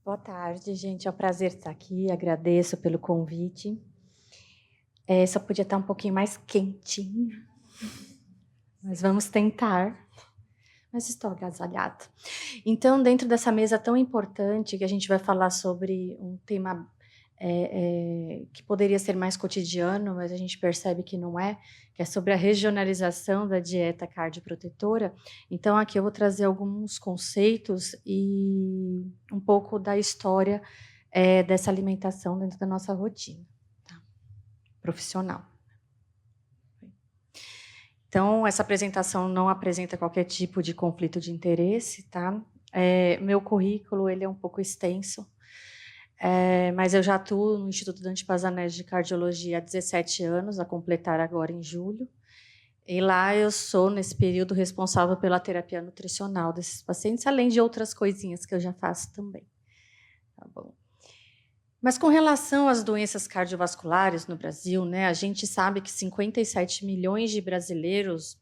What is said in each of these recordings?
Boa tarde, gente. É um prazer estar aqui. Agradeço pelo convite. Só podia estar um pouquinho mais quentinho, mas vamos tentar. Mas estou agasalhada. Então, dentro dessa mesa tão importante, que a gente vai falar sobre um tema que poderia ser mais cotidiano, mas a gente percebe que não é, que é sobre a regionalização da dieta cardioprotetora. Então, aqui eu vou trazer alguns conceitos e um pouco da história dessa alimentação dentro da nossa rotina, tá? Profissional. Então, essa apresentação não apresenta qualquer tipo de conflito de interesse, tá? Meu currículo ele é um pouco extenso, mas eu já atuo no Instituto Dante Pazanese de Cardiologia há 17 anos, a completar agora em julho. E lá eu sou, nesse período, responsável pela terapia nutricional desses pacientes, além de outras coisinhas que eu já faço também. Tá bom? Mas com relação às doenças cardiovasculares no Brasil, né, a gente sabe que 57 milhões de brasileiros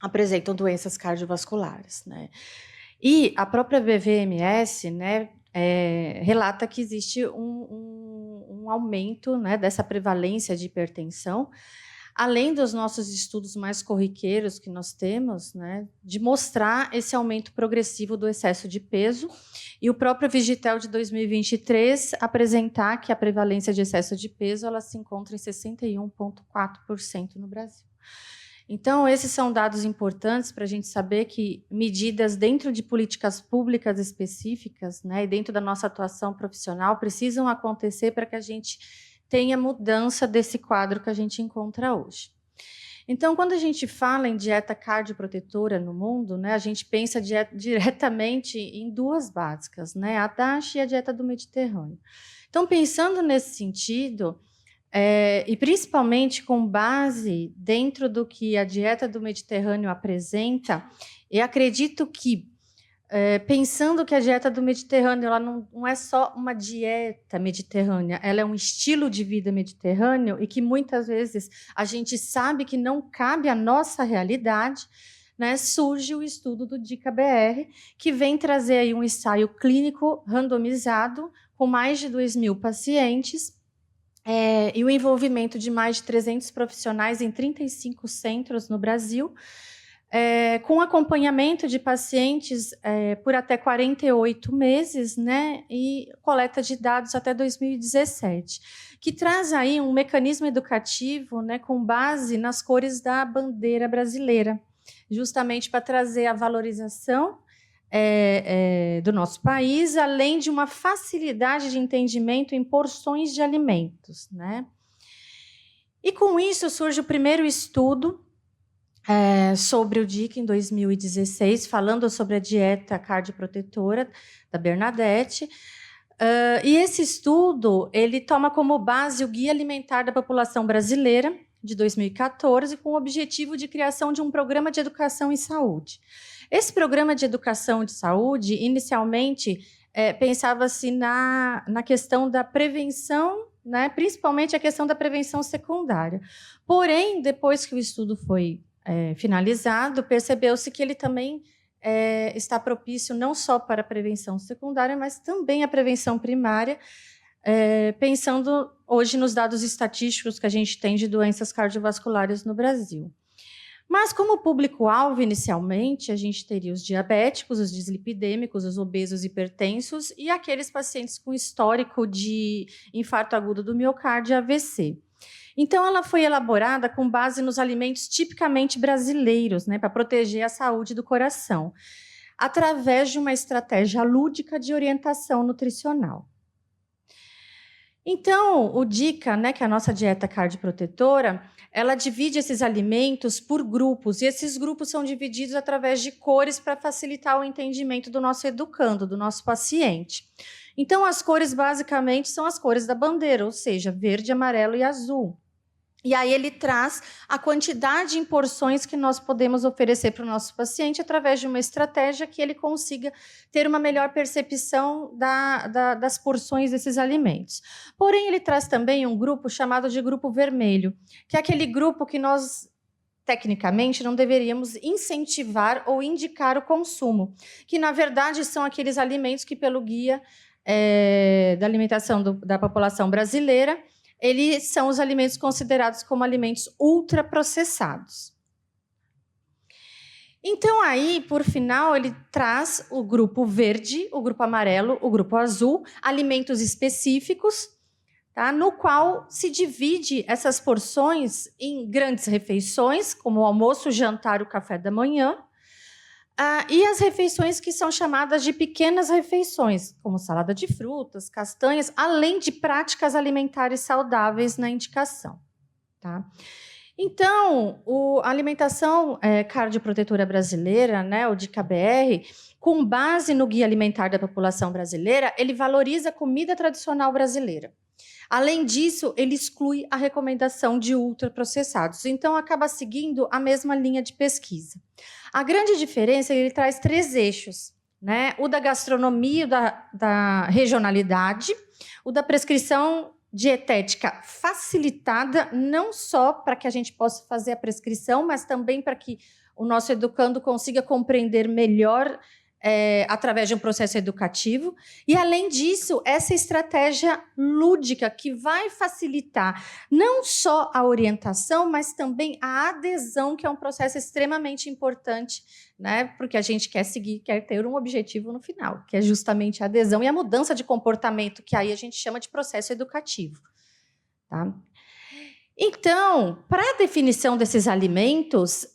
apresentam doenças cardiovasculares, né? E a própria BVMS, né, relata que existe um aumento, né, dessa prevalência de hipertensão, além dos nossos estudos mais corriqueiros que nós temos, né, de mostrar esse aumento progressivo do excesso de peso, e o próprio Vigitel de 2023 apresentar que a prevalência de excesso de peso ela se encontra em 61,4% no Brasil. Então, esses são dados importantes para a gente saber que medidas dentro de políticas públicas específicas, né, e dentro da nossa atuação profissional, precisam acontecer para que a gente tenha mudança desse quadro que a gente encontra hoje. Então, quando a gente fala em dieta cardioprotetora no mundo, né, a gente pensa diretamente em duas básicas, né, a DASH e a dieta do Mediterrâneo. Então, pensando nesse sentido, e principalmente com base dentro do que a dieta do Mediterrâneo apresenta, eu acredito que, pensando que a dieta do Mediterrâneo ela não é só uma dieta mediterrânea, ela é um estilo de vida mediterrâneo e que muitas vezes a gente sabe que não cabe à nossa realidade, né, surge o estudo do DICA-BR, que vem trazer aí um ensaio clínico randomizado com mais de 2.000 pacientes, e o envolvimento de mais de 300 profissionais em 35 centros no Brasil, com acompanhamento de pacientes por até 48 meses, né, e coleta de dados até 2017, que traz aí um mecanismo educativo, né, com base nas cores da bandeira brasileira, justamente para trazer a valorização do nosso país, além de uma facilidade de entendimento em porções de alimentos, né? E com isso surge o primeiro estudo sobre o DICA em 2016, falando sobre a dieta cardioprotetora da Bernadette. E esse estudo ele toma como base o Guia Alimentar da População Brasileira, de 2014, com o objetivo de criação de um programa de educação em saúde. Esse programa de educação de saúde, inicialmente, pensava-se na questão da prevenção, né, principalmente a questão da prevenção secundária. Porém, depois que o estudo foi finalizado, percebeu-se que ele também está propício não só para a prevenção secundária, mas também a prevenção primária, pensando hoje nos dados estatísticos que a gente tem de doenças cardiovasculares no Brasil. Mas, como público-alvo, inicialmente, a gente teria os diabéticos, os dislipidêmicos, os obesos hipertensos e aqueles pacientes com histórico de infarto agudo do miocárdio e AVC. Então, ela foi elaborada com base nos alimentos tipicamente brasileiros, né, para proteger a saúde do coração, através de uma estratégia lúdica de orientação nutricional. Então, o DICA, né, que é a nossa dieta cardioprotetora, ela divide esses alimentos por grupos, e esses grupos são divididos através de cores para facilitar o entendimento do nosso educando, do nosso paciente. Então, as cores, basicamente, são as cores da bandeira, ou seja, verde, amarelo e azul. E aí ele traz a quantidade em porções que nós podemos oferecer para o nosso paciente através de uma estratégia que ele consiga ter uma melhor percepção das porções desses alimentos. Porém, ele traz também um grupo chamado de grupo vermelho, que é aquele grupo que nós, tecnicamente, não deveríamos incentivar ou indicar o consumo, que, na verdade, são aqueles alimentos que, pelo guia, da alimentação da população brasileira, eles são os alimentos considerados como alimentos ultraprocessados. Então, aí, por final, ele traz o grupo verde, o grupo amarelo, o grupo azul, alimentos específicos, tá? No qual se divide essas porções em grandes refeições, como o almoço, o jantar, o café da manhã, e as refeições que são chamadas de pequenas refeições, como salada de frutas, castanhas, além de práticas alimentares saudáveis na indicação, tá? Então, a alimentação cardioprotetora brasileira, né, o DICA-BR, com base no Guia Alimentar da População Brasileira, ele valoriza a comida tradicional brasileira. Além disso, ele exclui a recomendação de ultraprocessados. Então, acaba seguindo a mesma linha de pesquisa. A grande diferença é que ele traz 3 eixos, né? O da gastronomia, da regionalidade, o da prescrição dietética facilitada, não só para que a gente possa fazer a prescrição, mas também para que o nosso educando consiga compreender melhor através de um processo educativo. E, além disso, essa estratégia lúdica que vai facilitar não só a orientação, mas também a adesão, que é um processo extremamente importante, né? Porque a gente quer ter um objetivo no final, que é justamente a adesão e a mudança de comportamento, que aí a gente chama de processo educativo, tá? Então, para a definição desses alimentos,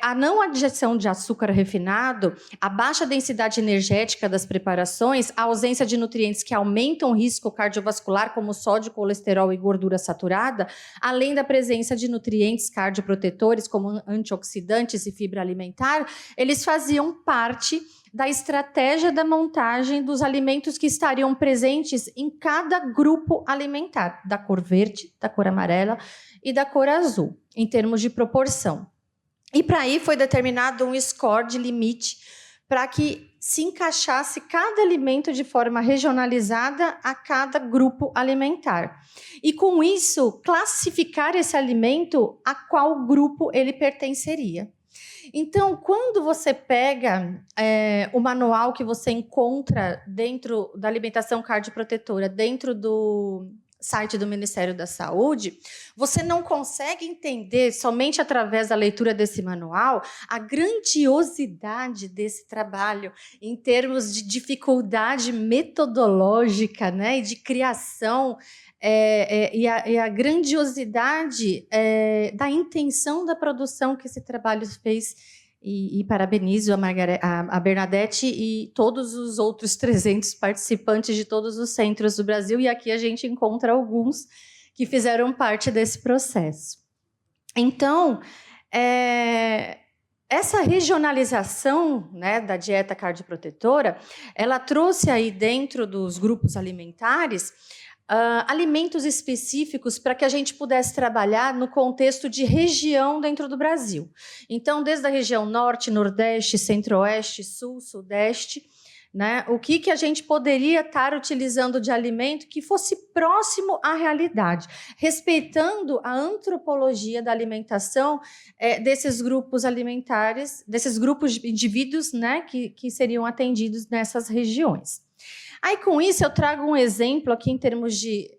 a não adjeção de açúcar refinado, a baixa densidade energética das preparações, a ausência de nutrientes que aumentam o risco cardiovascular, como sódio, colesterol e gordura saturada, além da presença de nutrientes cardioprotetores, como antioxidantes e fibra alimentar, eles faziam parte da estratégia da montagem dos alimentos que estariam presentes em cada grupo alimentar, da cor verde, da cor amarela e da cor azul, em termos de proporção. E para aí foi determinado um score de limite para que se encaixasse cada alimento de forma regionalizada a cada grupo alimentar. E com isso, classificar esse alimento a qual grupo ele pertenceria. Então, quando você pega o manual que você encontra dentro da alimentação cardioprotetora, dentro do site do Ministério da Saúde, você não consegue entender, somente através da leitura desse manual, a grandiosidade desse trabalho em termos de dificuldade metodológica, né, e de criação, e a grandiosidade da intenção da produção que esse trabalho fez. E parabenizo a Bernadette e todos os outros 300 participantes de todos os centros do Brasil, e aqui a gente encontra alguns que fizeram parte desse processo. Então, essa regionalização, né, da dieta cardioprotetora, ela trouxe aí dentro dos grupos alimentares alimentos específicos para que a gente pudesse trabalhar no contexto de região dentro do Brasil. Então, desde a região norte, nordeste, centro-oeste, sul, sudeste, né, o que a gente poderia estar utilizando de alimento que fosse próximo à realidade, respeitando a antropologia da alimentação desses grupos alimentares, desses grupos de indivíduos, né, que seriam atendidos nessas regiões. Aí, com isso, eu trago um exemplo aqui em termos de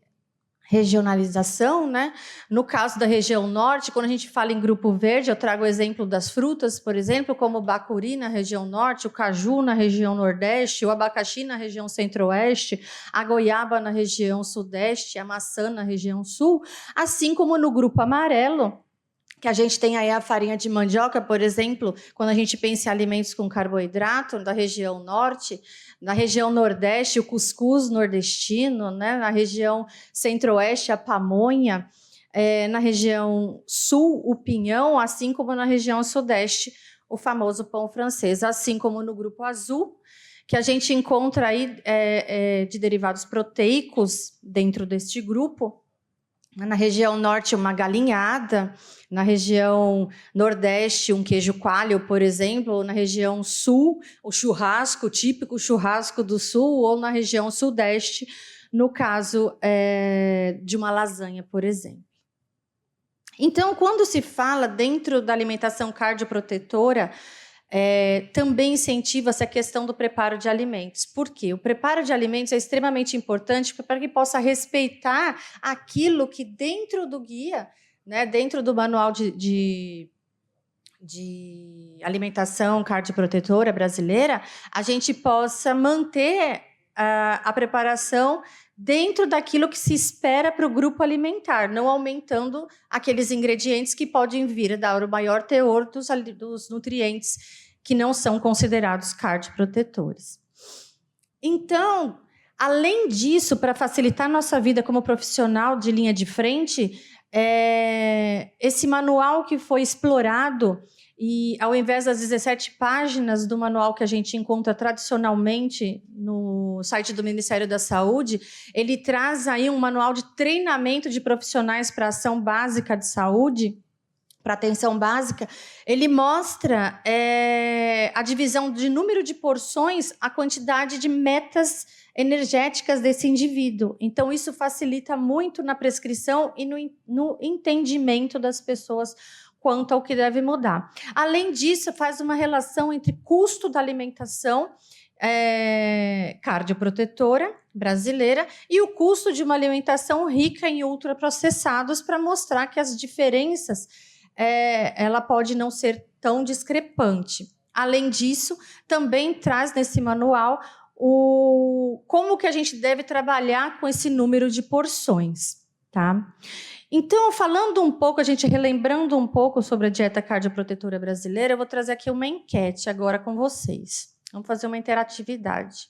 regionalização, né? No caso da região norte, quando a gente fala em grupo verde, eu trago o exemplo das frutas, por exemplo, como o bacuri na região norte, o caju na região nordeste, o abacaxi na região centro-oeste, a goiaba na região sudeste, a maçã na região sul, assim como no grupo amarelo, que a gente tem aí a farinha de mandioca, por exemplo, quando a gente pensa em alimentos com carboidrato, da região norte, na região nordeste, o cuscuz nordestino, né? Na região centro-oeste, a pamonha, na região sul, o pinhão, assim como na região sudeste, o famoso pão francês, assim como no grupo azul, que a gente encontra aí de derivados proteicos dentro deste grupo. Na região norte, uma galinhada. Na região nordeste, um queijo coalho, por exemplo. Ou na região sul, o churrasco, o típico churrasco do sul. Ou na região sudeste, no caso de uma lasanha, por exemplo. Então, quando se fala dentro da alimentação cardioprotetora, também incentiva-se a questão do preparo de alimentos. Por quê? O preparo de alimentos é extremamente importante para que possa respeitar aquilo que dentro do guia, né, dentro do manual de alimentação cardioprotetora brasileira, a gente possa manter a preparação dentro daquilo que se espera para o grupo alimentar, não aumentando aqueles ingredientes que podem vir a dar o maior teor dos nutrientes que não são considerados cardioprotetores. Então, além disso, para facilitar nossa vida como profissional de linha de frente, esse manual que foi explorado, e ao invés das 17 páginas do manual que a gente encontra tradicionalmente no site do Ministério da Saúde, ele traz aí um manual de treinamento de profissionais para ação básica de saúde, para atenção básica. Ele mostra a divisão de número de porções, a quantidade de metas energéticas desse indivíduo. Então, isso facilita muito na prescrição e no entendimento das pessoas quanto ao que deve mudar. Além disso, faz uma relação entre custo da alimentação cardioprotetora brasileira e o custo de uma alimentação rica em ultraprocessados, para mostrar que as diferenças ela pode não ser tão discrepante. Além disso, também traz nesse manual como que a gente deve trabalhar com esse número de porções, tá? Então, falando um pouco, a gente relembrando um pouco sobre a dieta cardioprotetora brasileira, eu vou trazer aqui uma enquete agora com vocês. Vamos fazer uma interatividade.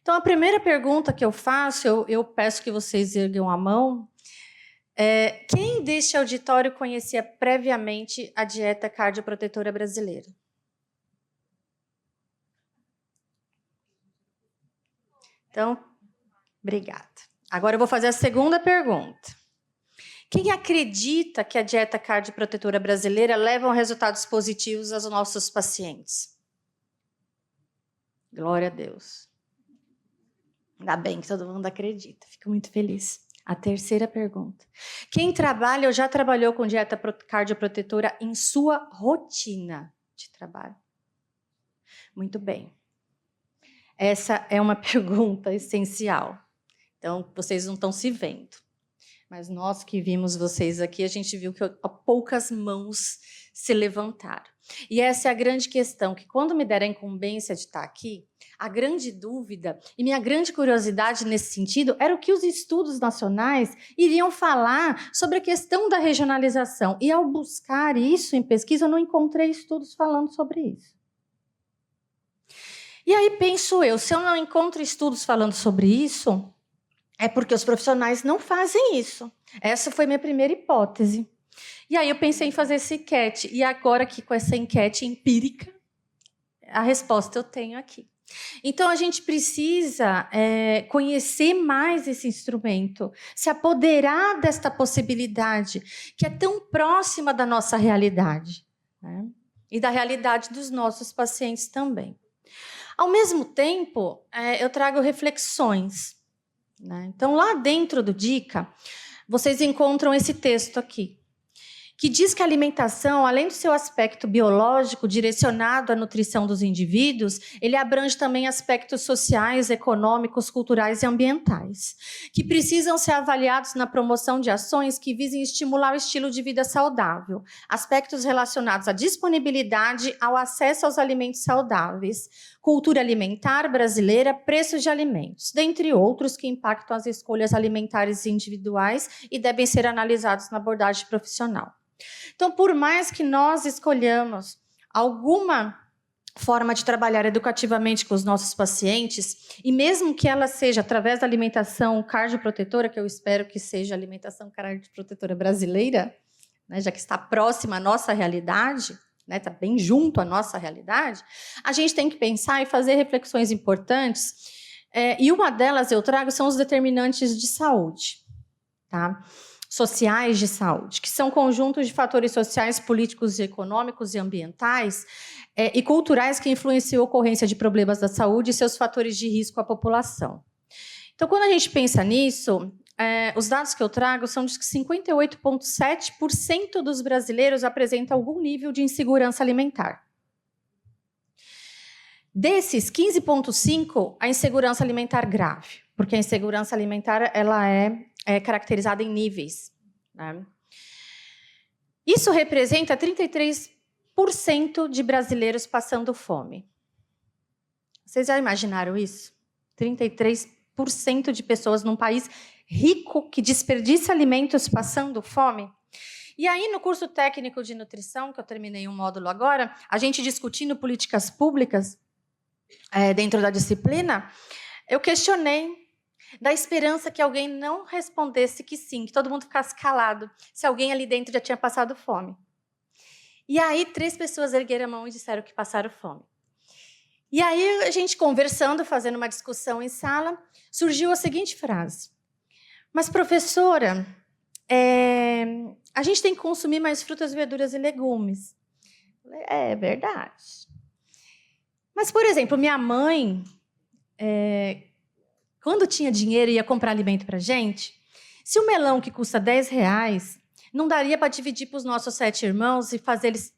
Então, a primeira pergunta que eu faço, eu peço que vocês ergam a mão. Quem deste auditório conhecia previamente a dieta cardioprotetora brasileira? Então, obrigada. Agora eu vou fazer a segunda pergunta. Quem acredita que a dieta cardioprotetora brasileira leva a resultados positivos aos nossos pacientes? Glória a Deus. Ainda bem que todo mundo acredita. Fico muito feliz. A terceira pergunta. Quem trabalha ou já trabalhou com dieta cardioprotetora em sua rotina de trabalho? Muito bem. Essa é uma pergunta essencial. Então, vocês não estão se vendo. Mas nós que vimos vocês aqui, a gente viu que poucas mãos se levantaram. E essa é a grande questão, que quando me deram a incumbência de estar aqui, a grande dúvida e minha grande curiosidade nesse sentido era o que os estudos nacionais iriam falar sobre a questão da regionalização. E ao buscar isso em pesquisa, eu não encontrei estudos falando sobre isso. E aí penso eu, se eu não encontro estudos falando sobre isso, é porque os profissionais não fazem isso. Essa foi minha primeira hipótese. E aí eu pensei em fazer essa enquete. E agora aqui com essa enquete empírica, a resposta eu tenho aqui. Então a gente precisa conhecer mais esse instrumento, se apoderar desta possibilidade que é tão próxima da nossa realidade, né? E da realidade dos nossos pacientes também. Ao mesmo tempo, eu trago reflexões. Então, lá dentro do Dica, vocês encontram esse texto aqui, que diz que a alimentação, além do seu aspecto biológico direcionado à nutrição dos indivíduos, ele abrange também aspectos sociais, econômicos, culturais e ambientais, que precisam ser avaliados na promoção de ações que visem estimular o estilo de vida saudável, aspectos relacionados à disponibilidade, ao acesso aos alimentos saudáveis, cultura alimentar brasileira, preços de alimentos, dentre outros que impactam as escolhas alimentares individuais e devem ser analisados na abordagem profissional. Então, por mais que nós escolhamos alguma forma de trabalhar educativamente com os nossos pacientes, e mesmo que ela seja através da alimentação cardioprotetora, que eu espero que seja a alimentação cardioprotetora brasileira, né, já que está próxima à nossa realidade, né, está bem junto à nossa realidade, a gente tem que pensar e fazer reflexões importantes, e uma delas eu trago são os determinantes de saúde, tá? Sociais de saúde, que são conjuntos de fatores sociais, políticos, econômicos e ambientais e culturais que influenciam a ocorrência de problemas da saúde e seus fatores de risco à população. Então, quando a gente pensa nisso, os dados que eu trago são de que 58,7% dos brasileiros apresentam algum nível de insegurança alimentar. Desses, 15,5% a insegurança alimentar grave, porque a insegurança alimentar ela é caracterizada em níveis, né? Isso representa 33% de brasileiros passando fome. Vocês já imaginaram isso? 33% de pessoas num país rico que desperdiça alimentos passando fome? E aí, no curso técnico de nutrição, que eu terminei um módulo agora, a gente discutindo políticas públicas dentro da disciplina, eu questionei da esperança que alguém não respondesse que sim, que todo mundo ficasse calado, se alguém ali dentro já tinha passado fome. E aí, 3 pessoas ergueram a mão e disseram que passaram fome. E aí, a gente conversando, fazendo uma discussão em sala, surgiu a seguinte frase: mas, professora, a gente tem que consumir mais frutas, verduras e legumes. É verdade. Mas, por exemplo, minha mãe, quando tinha dinheiro e ia comprar alimento para a gente, se o melão que custa R$10 não daria para dividir para os nossos 7 irmãos e fazer eles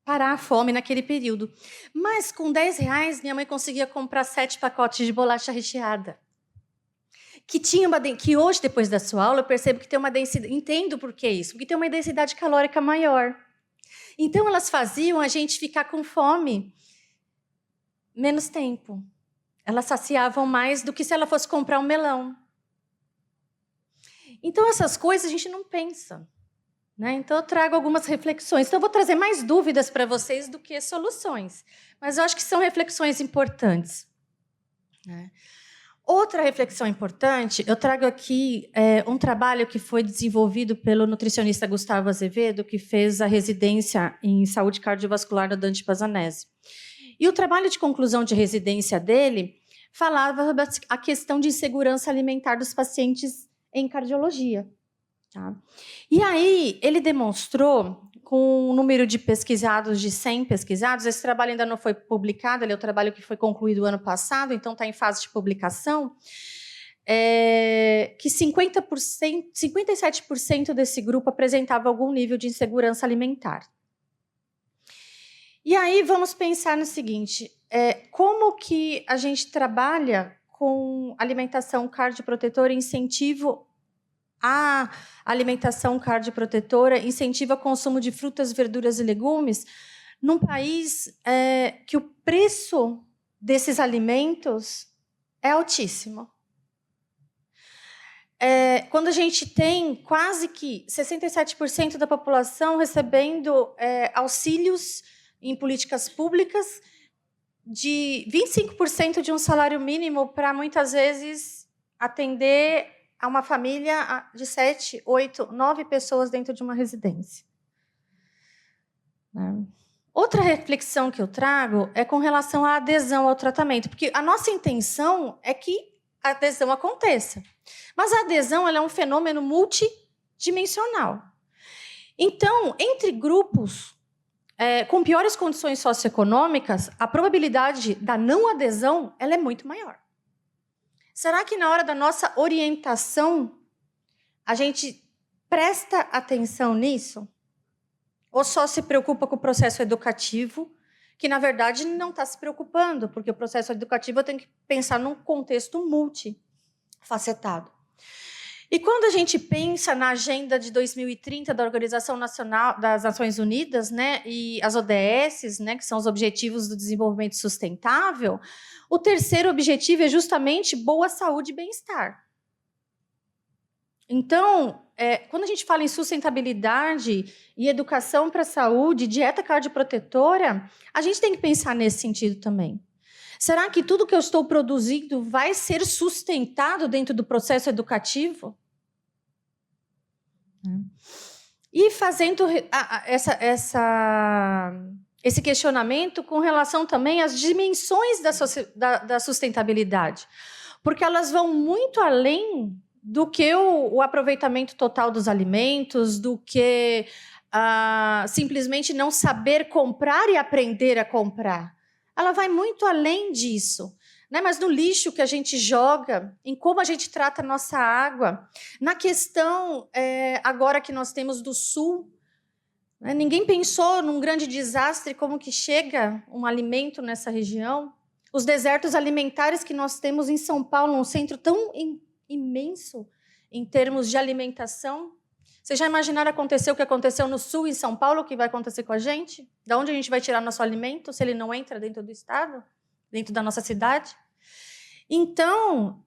parar a fome naquele período. Mas com R$10, minha mãe conseguia comprar 7 pacotes de bolacha recheada. Que hoje, depois da sua aula, eu percebo que tem uma densidade. Entendo por que isso, porque tem uma densidade calórica maior. Então, elas faziam a gente ficar com fome menos tempo. Elas saciavam mais do que se ela fosse comprar um melão. Então, essas coisas a gente não pensa, né? Então, eu trago algumas reflexões. Então, eu vou trazer mais dúvidas para vocês do que soluções. Mas eu acho que são reflexões importantes, né? Outra reflexão importante, eu trago aqui um trabalho que foi desenvolvido pelo nutricionista Gustavo Azevedo, que fez a residência em saúde cardiovascular da Dante Pazanese. E o trabalho de conclusão de residência dele falava sobre a questão de insegurança alimentar dos pacientes em cardiologia. Tá? E aí ele demonstrou, com um número de pesquisados, de 100 pesquisados, esse trabalho ainda não foi publicado, ele é o trabalho que foi concluído ano passado, então está em fase de publicação, que 57% desse grupo apresentava algum nível de insegurança alimentar. E aí vamos pensar no seguinte, como que a gente trabalha com alimentação cardioprotetora, incentivo à alimentação cardioprotetora, incentiva o consumo de frutas, verduras e legumes, num país que o preço desses alimentos é altíssimo. Quando a gente tem quase que 67% da população recebendo auxílios em políticas públicas, de 25% de um salário mínimo para, muitas vezes, atender a uma família de 7, 8, 9 pessoas dentro de uma residência. Outra reflexão que eu trago é com relação à adesão ao tratamento, porque a nossa intenção é que a adesão aconteça. Mas a adesão ela é um fenômeno multidimensional. Então, entre grupos com piores condições socioeconômicas, a probabilidade da não adesão ela é muito maior. Será que na hora da nossa orientação a gente presta atenção nisso? Ou só se preocupa com o processo educativo, que na verdade não está se preocupando, porque o processo educativo eu tenho que pensar num contexto multifacetado. E quando a gente pensa na agenda de 2030 da Organização Nacional das Nações Unidas, né, e as ODS, né, que são os Objetivos do Desenvolvimento Sustentável, o terceiro objetivo é justamente boa saúde e bem-estar. Então, quando a gente fala em sustentabilidade e educação para a saúde, dieta cardioprotetora, a gente tem que pensar nesse sentido também. Será que tudo que eu estou produzindo vai ser sustentado dentro do processo educativo? E fazendo esse questionamento com relação também às dimensões da sustentabilidade, porque elas vão muito além do que o aproveitamento total dos alimentos, do que simplesmente não saber comprar e aprender a comprar. Ela vai muito além disso, né? Mas no lixo que a gente joga, em como a gente trata a nossa água, na questão agora que nós temos do Sul, Né? Ninguém pensou num grande desastre como que chega um alimento nessa região. Os desertos alimentares que nós temos em São Paulo, um centro tão imenso em termos de alimentação. Vocês já imaginaram acontecer o que aconteceu no sul, em São Paulo, o que vai acontecer com a gente? De onde a gente vai tirar nosso alimento se ele não entra dentro do estado, dentro da nossa cidade? Então,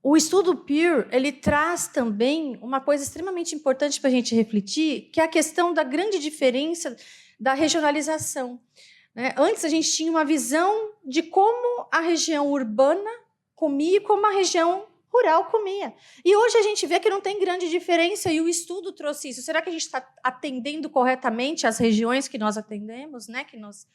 o estudo Peer, ele traz também uma coisa extremamente importante para a gente refletir, que é a questão da grande diferença da regionalização. Né? Antes, a gente tinha uma visão de como a região urbana comia e como a região rural comia. E hoje a gente vê que não tem grande diferença, e o estudo trouxe isso. Será que a gente está atendendo corretamente as regiões que nós atendemos, né? Que nós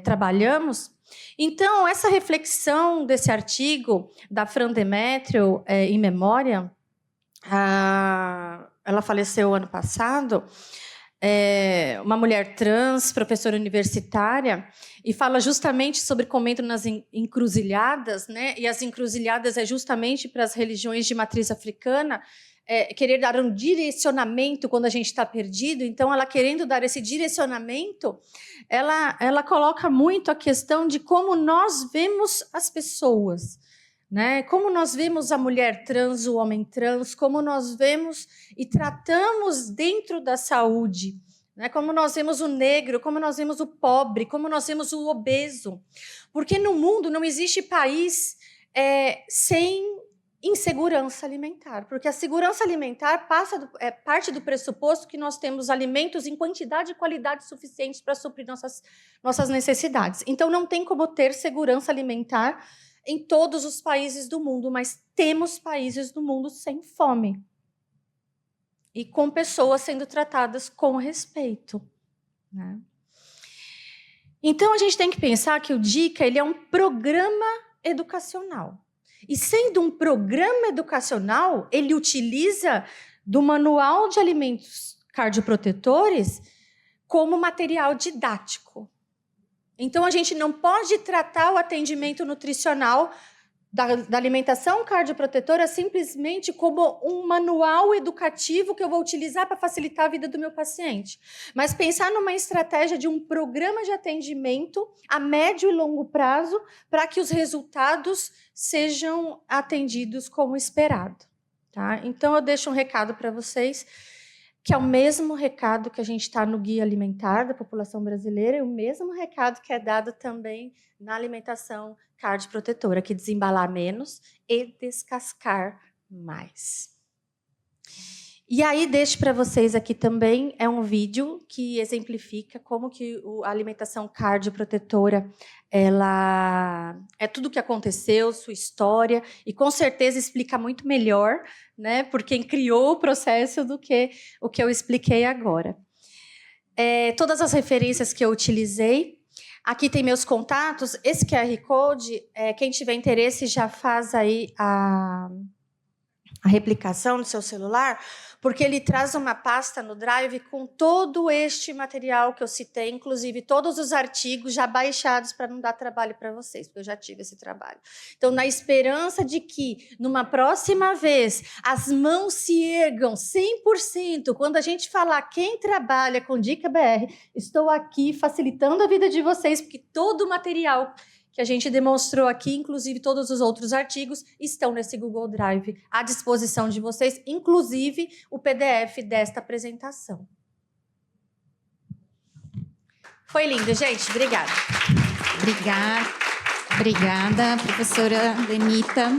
trabalhamos? Então, essa reflexão desse artigo da Fran Demétrio, em memória, ela faleceu ano passado, uma mulher trans, professora universitária, e fala justamente sobre como entram nas encruzilhadas, né? E as encruzilhadas é justamente para as religiões de matriz africana querer dar um direcionamento quando a gente está perdido. Então, ela querendo dar esse direcionamento, ela coloca muito a questão de como nós vemos as pessoas, né? Como nós vemos a mulher trans, o homem trans, como nós vemos e tratamos dentro da saúde, né? Como nós vemos o negro, como nós vemos o pobre, como nós vemos o obeso. Porque no mundo não existe país sem insegurança alimentar, porque a segurança alimentar parte do pressuposto que nós temos alimentos em quantidade e qualidade suficientes para suprir nossas necessidades. Então, não tem como ter segurança alimentar em todos os países do mundo, mas temos países do mundo sem fome e com pessoas sendo tratadas com respeito, né? Então, a gente tem que pensar que o DICA ele é um programa educacional. E sendo um programa educacional, ele utiliza do Manual de Alimentos Cardioprotetores como material didático. Então, a gente não pode tratar o atendimento nutricional da alimentação cardioprotetora simplesmente como um manual educativo que eu vou utilizar para facilitar a vida do meu paciente, mas pensar numa estratégia de um programa de atendimento a médio e longo prazo para que os resultados sejam atendidos como esperado. Tá? Então, eu deixo um recado para vocês, que é o mesmo recado que a gente está no Guia Alimentar da População Brasileira e o mesmo recado que é dado também na alimentação cardioprotetora, que desembalar menos e descascar mais. E aí, deixo para vocês aqui também um vídeo que exemplifica como que a alimentação cardioprotetora ela é tudo o que aconteceu, sua história, e com certeza explica muito melhor, né, por quem criou o processo do que o que eu expliquei agora. Todas as referências que eu utilizei, aqui tem meus contatos, esse QR Code, quem tiver interesse já faz aí a replicação no seu celular, porque ele traz uma pasta no Drive com todo este material que eu citei, inclusive todos os artigos já baixados para não dar trabalho para vocês, porque eu já tive esse trabalho. Então, na esperança de que, numa próxima vez, as mãos se ergam 100%, quando a gente falar quem trabalha com Dica BR, estou aqui facilitando a vida de vocês, porque todo o material que a gente demonstrou aqui, inclusive todos os outros artigos, estão nesse Google Drive à disposição de vocês, inclusive o PDF desta apresentação. Foi lindo, gente. Obrigada. Obrigada, professora Lenita.